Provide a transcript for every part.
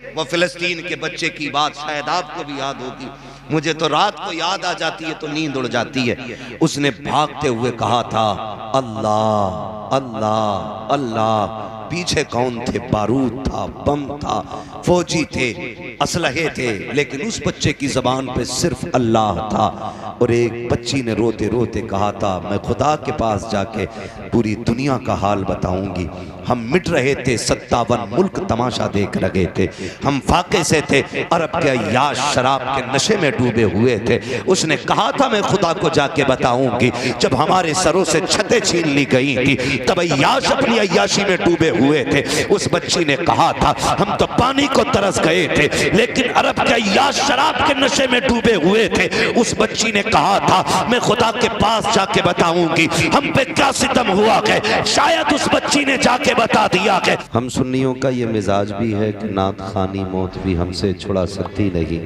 वो फिलिस्तीन के बच्चे की बात शायद आपको भी याद होगी, मुझे तो रात को याद आ जाती है तो नींद उड़ जाती है। उसने भागते हुए कहा था अल्लाह अल्लाह अल्लाह। पीछे कौन थे? बारूद था, बम था, फौजी थे, असलहे थे, लेकिन उस बच्चे की जबान पे सिर्फ अल्लाह था। और एक बच्ची ने रोते रोते कहा था मैं खुदा के पास जाके पूरी दुनिया का हाल बताऊंगी। हम मिट रहे थे, 57 मुल्क तमाशा देख रहे थे, हम फाके से थे, अरब के अय्याश शराब के नशे में डूबे हुए थे। उसने कहा था मैं खुदा को जाके बताऊंगी। जब हमारे सरों से छतें छीन ली गई थी तब अय्याश अपनी अय्याशी में डूबे हुए थे। उस बच्ची ने कहा था हम तो पानी को तरस गए थे, लेकिन अरब के अय्याश शराब के नशे में डूबे हुए थे। उस बच्ची ने कहा था मैं खुदा के पास जाके बताऊंगी हम पे क्या सितम हुआ है। शायद उस बच्ची ने जाके बता दिया है। हम सुन्नियों का ये मिजाज भी है कि नात खानी मौत भी हमसे छुड़ा सकती नहीं,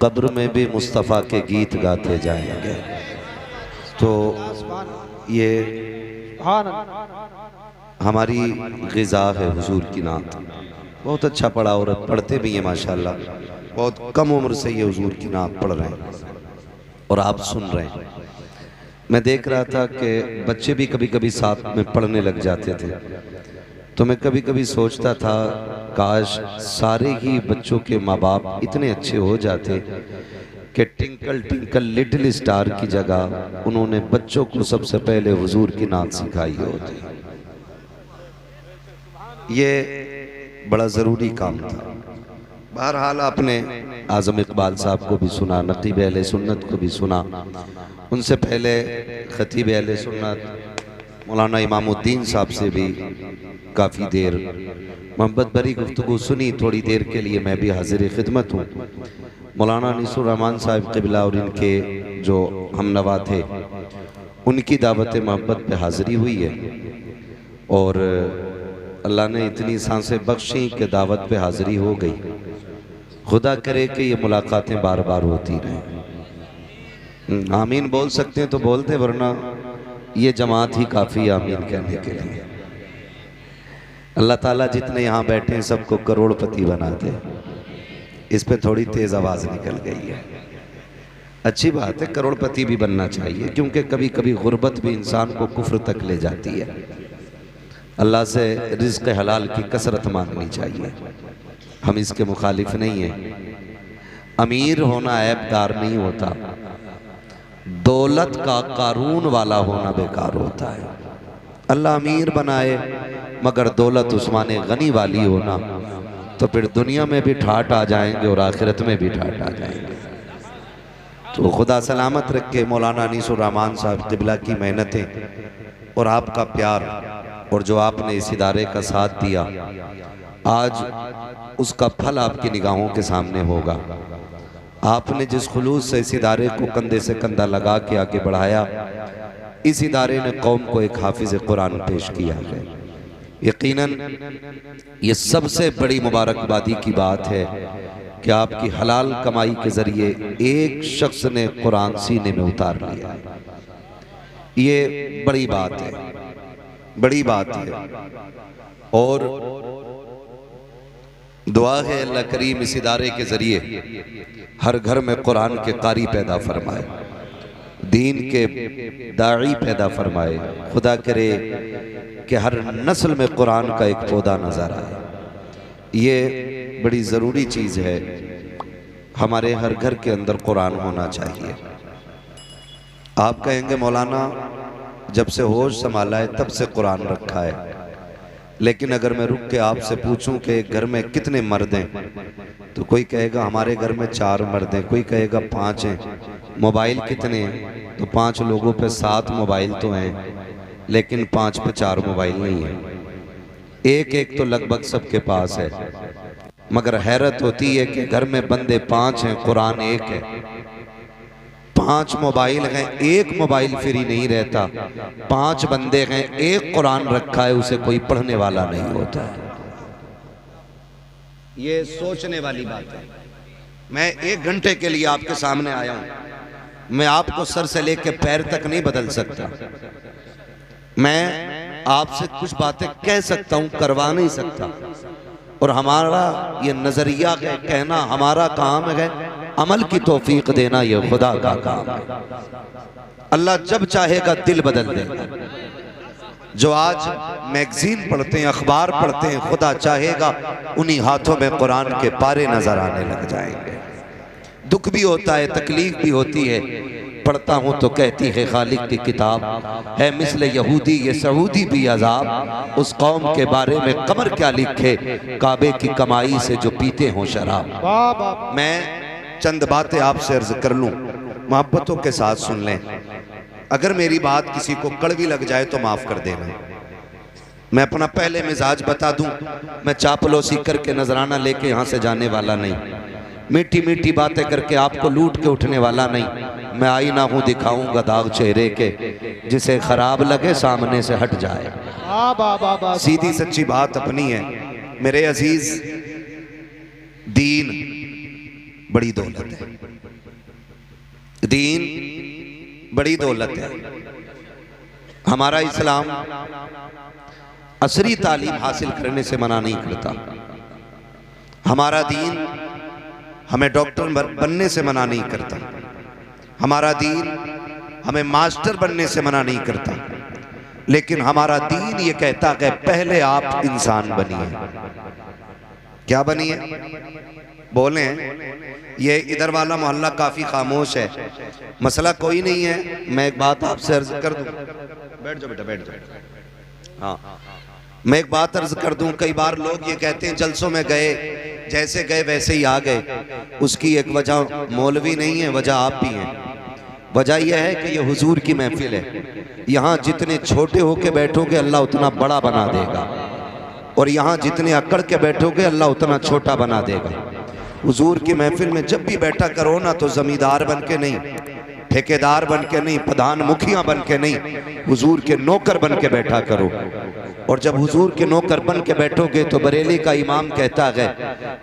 कब्र में भी मुस्तफ़ा के गीत गाते जाएंगे। तो ये हमारी ग़िज़ा है हुजूर की नात। बहुत अच्छा पढ़ा और पढ़ते भी हैं माशाल्लाह। बहुत कम उम्र से ये हुजूर की नात पढ़ रहे हैं और आप सुन रहे हैं। मैं देख रहा था कि बच्चे भी कभी कभी साथ में पढ़ने लग जाते थे, तो मैं कभी कभी सोचता था काश सारे ही बच्चों के माँ बाप इतने अच्छे हो जाते कि टिंकल टिंकल लिटिल स्टार की जगह उन्होंने बच्चों को सबसे पहले हुजूर की नात सिखाई होती। ये बड़ा ज़रूरी काम था। बहरहाल आपने आज़म इकबाल साहब को भी सुना, नकीब अहले सुन्नत को भी सुना, उनसे पहले खतीब अहले सुन्नत मौलाना इमामुद्दीन साहब से भी काफ़ी देर मोहब्बत भरी गुफ्तगू सुनी। थोड़ी देर के लिए मैं भी हाजिर खिदमत हूँ। मौलाना अनीसुर रहमान साहब क़िबला और इनके जो हमनवा थे उनकी दावत मोहब्बत पे हाज़िरी हुई है और अल्लाह ने इतनी सांसें बख्शी कि दावत पे हाज़िरी हो गई। खुदा करे कि ये मुलाकातें बार बार होती रहें। आमीन बोल सकते हैं तो बोलते, वरना ये जमात ही काफ़ी आमीन कहने के लिए। अल्लाह ताला जितने यहाँ बैठे हैं सबको करोड़पति बना दे। इस पे थोड़ी तेज़ आवाज़ निकल गई है। अच्छी बात है, करोड़पति भी बनना चाहिए, क्योंकि कभी कभी गुर्बत भी इंसान को कुफ्र तक ले जाती है। अल्लाह से रिज़्क़ हलाल की कसरत मांगनी चाहिए, हम इसके मुखालिफ नहीं हैं। अमीर होना ऐबदार नहीं होता, दौलत का कारून वाला होना बेकार होता है। अल्लाह अमीर बनाए मगर दौलत उस्माने गनी वाली होना, तो फिर दुनिया में भी ठाट आ जाएंगे और आखिरत में भी ठाट आ जाएंगे। तो खुदा सलामत रखे। मौलाना अनीसुर रहमान साहब क़िबला की मेहनतें और आपका प्यार और जो आपने इस इदारे का साथ दिया, आज उसका फल आपकी निगाहों के सामने होगा। आपने जिस खुलूस से इस इदारे को कंधे से कंधा लगा के आगे बढ़ाया, इस इदारे ने कौम को एक हाफिज कुरान पेश किया है। यकीनन ये सबसे बड़ी मुबारकबादी की बात है कि आपकी हलाल कमाई के ज़रिए एक शख्स ने कुरान सीने में उतार लिया। ये बड़ी बात है, बड़ी बात है। और दुआ है अल्लाह करीम इस इदारे के ज़रिए हर घर में कुरान के कारी पैदा फरमाए, दीन के दाई पैदा फरमाए। खुदा करे कि हर नस्ल में कुरान का एक पौधा नज़र आए। ये बड़ी ज़रूरी चीज़ है, हमारे हर घर के अंदर कुरान होना चाहिए। आप कहेंगे मौलाना जब से होश संभाला है तब से कुरान रखा है, लेकिन अगर मैं रुक के आपसे पूछूं कि एक घर में कितने मर्द हैं, तो कोई कहेगा हमारे घर में 4 मर्द हैं, कोई कहेगा 5 हैं। मोबाइल कितने हैं, तो 5 लोगों पे 7 मोबाइल तो हैं, लेकिन 5 पे 4 मोबाइल नहीं है। एक एक तो लगभग सबके पास है, मगर हैरत होती है कि घर में बंदे 5 हैं, कुरान 1 है। 5 मोबाइल हैं, एक मोबाइल फ्री नहीं रहता। 5 बंदे हैं, एक कुरान रखा है, उसे कोई पढ़ने वाला नहीं होता। ये सोचने वाली बात है। मैं 1 घंटे के लिए आपके सामने आया हूं, मैं आपको सर से लेकर पैर तक नहीं बदल सकता। मैं आपसे कुछ बातें कह सकता हूं, करवा नहीं सकता। और हमारा ये नजरिया है, कहना हमारा काम है, अमल की तौफीक देना ये खुदा का काम है। अल्लाह जब चाहेगा दिल बदल देगा। जो आज मैगजीन पढ़ते हैं, अखबार पढ़ते हैं, खुदा चाहेगा उन्हीं हाथों में कुरान के पारे नजर आने लग जाएंगे। दुख भी होता है, तकलीफ भी होती है, पढ़ता हूँ तो कहती है खालिक की किताब है मिस्ल यहूदी ये सऊदी भी अजाब, उस कौम के बारे में कमर क्या लिखे, काबे की कमाई से जो पीते हों शराब। मैं चंद बातें आपसे अर्ज कर लूँ, मोहब्बतों के साथ सुन लें। अगर मेरी बात किसी को कड़वी लग जाए तो माफ कर देना। मैं अपना पहले मिजाज बता दूं, मैं चापलूसी करके नजराना लेके यहाँ से जाने वाला नहीं, मीठी मीठी बातें करके आपको लूट के उठने वाला नहीं। मैं आईना हूँ, दिखाऊंगा दाग चेहरे के, जिसे खराब लगे सामने से हट जाए। सीधी सच्ची बात अपनी है मेरे अजीज। दीन बड़ी दौलत है, दीन बड़ी दौलत है। हमारा इस्लाम असरी तालीम हासिल करने से मना नहीं करता। हमारा दीन हमें डॉक्टर बनने से मना नहीं करता। हमारा दीन हमें मास्टर बनने से मना नहीं करता। लेकिन हमारा दीन ये कहता है पहले आप इंसान बनिए। क्या बनिए? बोले ये इधर वाला मोहल्ला काफी खामोश है, मसला कोई नहीं है। मैं एक बात आपसे अर्ज कर दूं, बैठ जाओ बेटा, बैठ जाओ। हाँ, मैं एक बात अर्ज कर दूं। कई बार लोग ये कहते हैं जलसों में गए, जैसे गए वैसे ही आ गए। उसकी एक वजह मौलवी नहीं है, वजह आप भी हैं। वजह यह है कि ये हुजूर की महफिल है। यहाँ जितने छोटे होके बैठोगे अल्लाह उतना बड़ा बना देगा, और यहाँ जितने अकड़ के बैठोगे अल्लाह उतना छोटा बना देगा। हुजूर की महफिल में जब भी बैठा करो ना तो जमींदार बन के नहीं, ठेकेदार बन के नहीं, प्रधान मुखिया बन के नहीं, हुजूर के नौकर बन के बैठा करो। और जब हुजूर के नौकर बन के बैठोगे तो बरेली का इमाम कहता है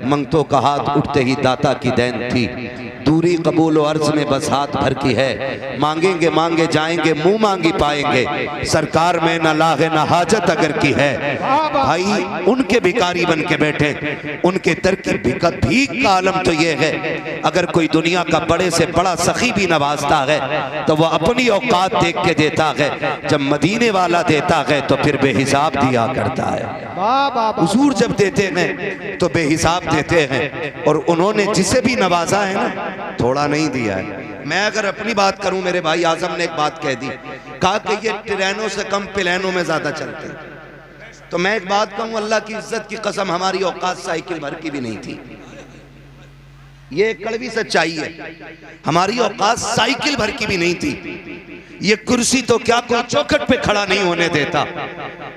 मंगतों का हाथ उठते ही दाता की देन थी, दूरी कबूल और अर्ज में बस हाथ भर की है, मांगेंगे मांगे जाएंगे मुंह मांगी पाएंगे, सरकार में न लागे न हाजत अगर की है। भाई उनके भिखारी बन के बैठे, उनके दर की भीख का आलम तो ये है अगर कोई दुनिया का बड़े से बड़ा सखी भी नवाजता है तो वह अपनी औकात देख के देता है, जब मदीने वाला देता है तो फिर बेहिसाब दिया करता है। हुजूर जब देते हैं तो बेहिसाब देते हैं, और उन्होंने जिसे भी नवाजा है ना थोड़ा नहीं दिया है। मैं अगर अपनी बात करूं, मेरे भाई आजम ने एक बात कह दी, कहा कि ये ट्रेनों से कम प्लेनों में ज्यादा चलते हैं। तो मैं एक बात कहूं, अल्लाह की इज्जत की कसम हमारी औकात साइकिल भर की भी नहीं थी। ये कड़वी सच्चाई है, हमारी औकात साइकिल भर की भी नहीं थी। ये कुर्सी तो क्या कोई चौखट पे खड़ा नहीं होने देता।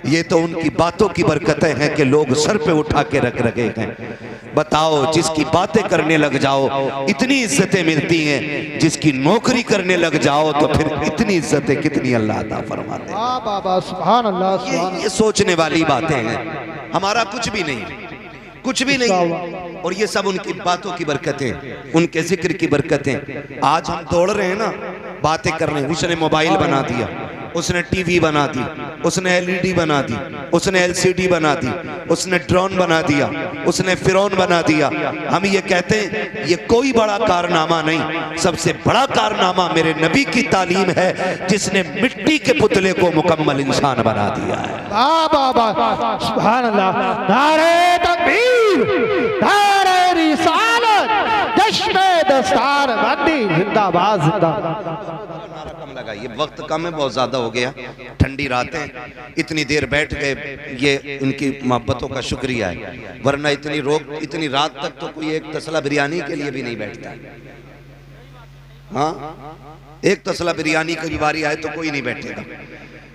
ये तो उनकी बातों की बरकतें हैं कि लोग सर पे उठा के रख रखे हैं। बताओ, जिसकी बातें करने लग जाओ इतनी इज्जतें मिलती हैं, जिसकी नौकरी करने लग जाओ तो फिर इतनी इज्जतें कितनी अल्लाह अता फरमाते हैं। सुभान अल्लाह। ये सोचने वाली बातें हैं। हमारा कुछ भी नहीं, कुछ भी नहीं, और ये सब उनकी बातों की बरकतें, उनके जिक्र की बरकतें। आज हम दौड़ रहे हैं ना, बातें कर रहे हैं। उसने मोबाइल बना दिया, उसने टीवी बना दी, उसने एलईडी बना दी, उसने एलसीडी बना दी, उसने ड्रोन बना दिया, उसने फिरौन बना दिया। हम ये कहते हैं ये कोई बड़ा कारनामा नहीं, सबसे बड़ा कारनामा मेरे नबी की तालीम है, जिसने मिट्टी के पुतले को मुकम्मल इंसान बना दिया है। सुभान अल्लाह। नारे तकबीर, नारे रिसालत, जश्न दस्तार बंदी जिंदाबाद जिंदाबाद। कम लगा, ये वक्त कम है, बहुत ज्यादा हो गया, ठंडी रातें, इतनी देर बैठ गए, ये इनकी मोहब्बतों का शुक्रिया है। वरना इतनी रात तक तो कोई एक तसला बिरयानी के लिए भी नहीं बैठता। हाँ, एक तसला बिरयानी की बारी आए तो कोई नहीं बैठेगा।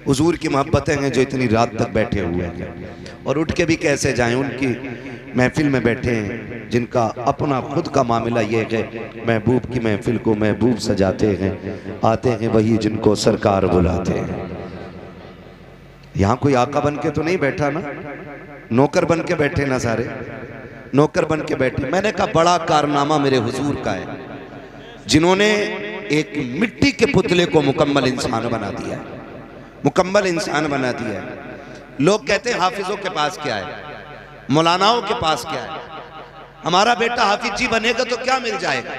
हुजूर की मोहब्बतें हैं जो इतनी रात तक बैठे हुए हैं, और उठ के भी कैसे जाएं। उनकी महफिल में बैठे हैं जिनका अपना खुद का मामला ये है, महबूब की महफिल को महबूब सजाते हैं, आते हैं वही जिनको सरकार बुलाते हैं। यहाँ कोई आका बन के तो नहीं बैठा ना, नौकर बन के बैठे ना, सारे नौकर बन के बैठे। मैंने कहा बड़ा कारनामा मेरे हुजूर का है, जिन्होंने एक मिट्टी के पुतले को मुकम्मल इंसान बना दिया, मुकम्मल इंसान बना दिया। लोग कहते हैं हाफिजों के पास क्या है, मौलानाओं के पास क्या है? हमारा बेटा हाफिज जी बनेगा तो क्या मिल जाएगा?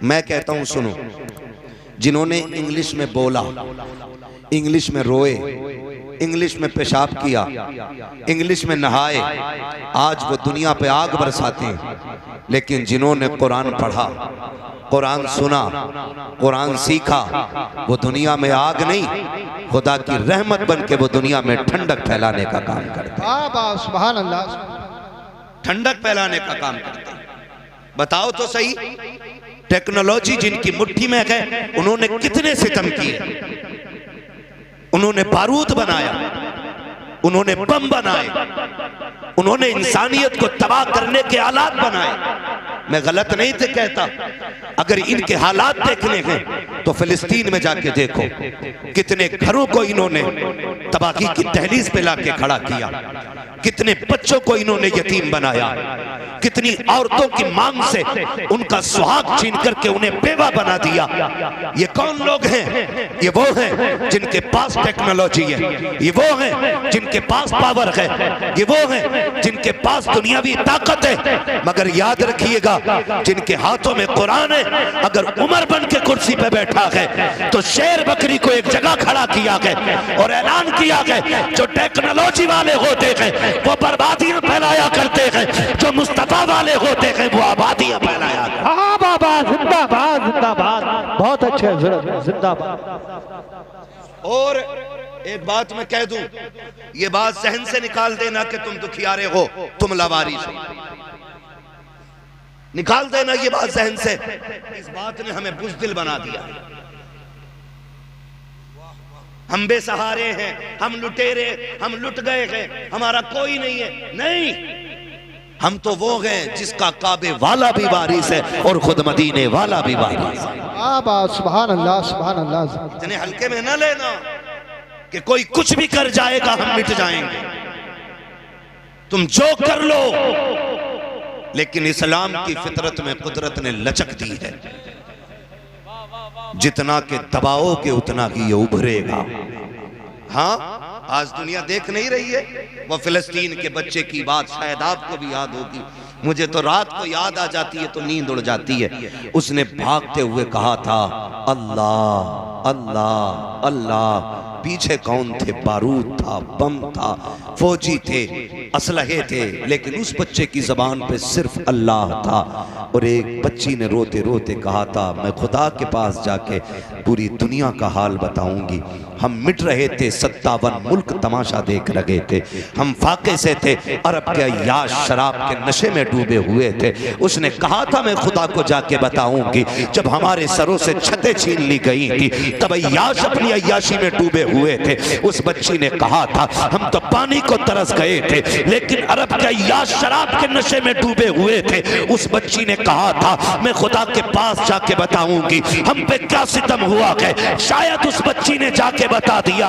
मैं कहता हूं सुनो, जिन्होंने इंग्लिश में बोला, इंग्लिश में रोए, इंग्लिश में पेशाब किया, इंग्लिश में नहाए, आज वो दुनिया पे आग बरसाते हैं। लेकिन जिन्होंने कुरान पढ़ा, कुरान सुना, कुरान सीखा, वो दुनिया में आग नहीं, खुदा की रहमत बन के वो दुनिया में ठंडक फैलाने का काम करते हैं। सुभान अल्लाह, ठंडक फैलाने का काम करते हैं। बताओ तो सही, टेक्नोलॉजी जिनकी मुट्ठी में है, उन्होंने कितने सितम किए। उन्होंने बारूद बनाया, उन्होंने बम बनाए, उन्होंने इंसानियत को तबाह करने के आलात बनाए। मैं गलत नहीं थे कहता, अगर इनके हालात देखने हैं तो फिलिस्तीन में जाके देखो, कितने घरों को इन्होंने तबाही की दहलीज पे लाके खड़ा किया, कितने बच्चों को इन्होंने यतीम बनाया, कितनी औरतों की मांग से उनका सुहाग छीन करके उन्हें बेवा बना दिया। ये कौन लोग हैं? ये वो हैं जिनके पास टेक्नोलॉजी है, ये वो हैं जिनके पास पावर है, ये वो हैं जिनके पास दुनियावी ताकत है। मगर याद रखिएगा, जिनके हाथों में कुरान है, अगर उमर बन के कुर्सी पे बैठा है तो शेर बकरी को एक जगह खड़ा किया गया और ऐलान किया गया, जो टेक्नोलॉजी वाले होते हैं वो बर्बादियां फैलाया करते हैं, जो मुस्तफा वाले होते हैं वो आबादियां फैलाया करते हैं। हाँ बाबा, जिंदाबाद जिंदाबाद, बहुत अच्छे हजरत, जिंदाबाद। और एक बात मैं कह दूं, ये बात जहन से निकाल देना कि तुम दुखियारे हो, तुम लावारिस हो, निकाल देना ये बात जहन से। इस बात ने हमें बुज़दिल बना दिया। हम बेसहारे हैं, हम लुटेरे, हम लुट गए हैं, हमारा कोई नहीं है। नहीं, हम तो वो हैं जिसका काबे वाला भी वारिस है और खुद मदीने वाला भी वारिस है। सुभान अल्लाह, सुभान अल्लाह। इतने हल्के में ना लेना कि कोई कुछ भी कर जाएगा हम मिट जाएंगे। तुम जो कर लो, लेकिन इस्लाम की फितरत में कुदरत ने लचक दी है, जितना के दबाओगे उतना ही ये उभरेगा। हाँ, आज दुनिया देख नहीं रही है, वो फिलिस्तीन के बच्चे की बात शायद आपको भी याद होगी। मुझे तो रात को याद आ जाती है तो नींद उड़ जाती है। उसने भागते हुए कहा था, अल्लाह अल्लाह अल्लाह। पीछे कौन थे? बारूद था, बम था, फौजी थे, असलहे थे, लेकिन उस बच्चे की जबान पे सिर्फ अल्लाह था। और एक बच्ची ने रोते रोते कहा था, मैं खुदा के पास जाके पूरी दुनिया का हाल बताऊंगी। हम मिट रहे थे, 57 मुल्क तमाशा देख रहे थे, हम फाके से थे, अरब के अय्याश शराब के नशे में डूबे हुए थे। उसने कहा था मैं खुदा को जाके बताऊंगी। जब हमारे सरों से छतें छीन ली गई थी, तब अय्याश अपनी अय्याशी में डूबे हुए थे। उस बच्ची ने कहा था, हम तो पानी को तरस गए थे, लेकिन अरब के अय्याश शराब के नशे में डूबे हुए थे। उस बच्ची ने कहा था, मैं खुदा के पास जाके बताऊंगी हम पे क्या सितम हुआ है। शायद उस बच्ची ने जाके बता दिया।